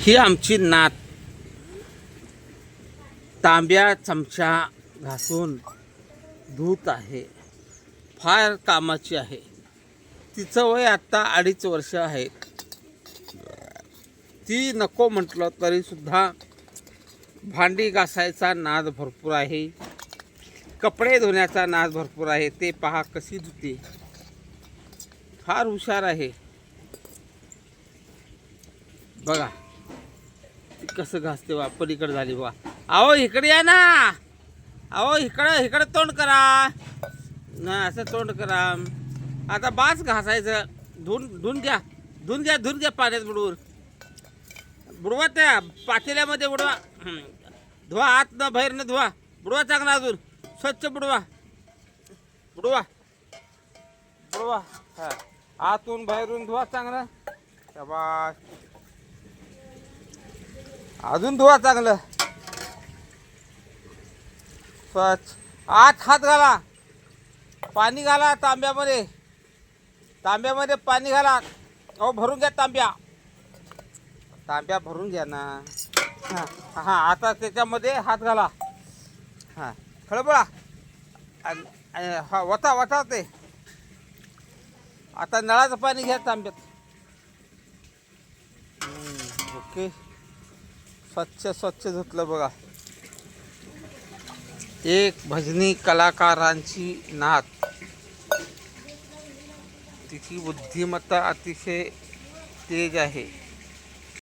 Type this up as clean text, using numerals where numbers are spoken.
ही आमची नात तांब्या चमचा घासून धूत आहे. फार कामाची आहे. तिचं वय आत्ता 2.5 वर्ष आहे. ती नको म्हटलं तरी सुद्धा भांडी घासायचा नाद भरपूर आहे. कपडे धुण्याचा नाद भरपूर आहे. ते पहा कशी धुते. फार हुशार आहे बघा. ती कसं घासते वा. पलीकडे झाली बा. अहो इकडे या ना. अहो इकडे तोंड करा ना. असं तोंड करा. आता बास घासायचं. धुवून घ्या पाण्यात बुडवा. त्या पातेल्यामध्ये बुडवा. धुवा. आत न बाहेर न धुवा. बुडवा चांगला. अजून स्वच्छ बुडवा. हा. आतून बाहेरून धुवा चांगलं. शाबास. अजून धुवा चांगलं स्वच्छ. आत हात घाला. पाणी घाला तांब्यामध्ये पाणी घाला. अहो भरून घ्या तांब्या भरून घ्या ना. हां आता त्याच्यामध्ये हात घाला. हां खळबळा. हा वता ते. आता नळाचं पाणी घ्या तांब्यात. ओके. स्वच्छ धुतलं बघा. एक भजनी कलाकारांची नात. तिची बुद्धिमत्ता अतिशय तेज आहे.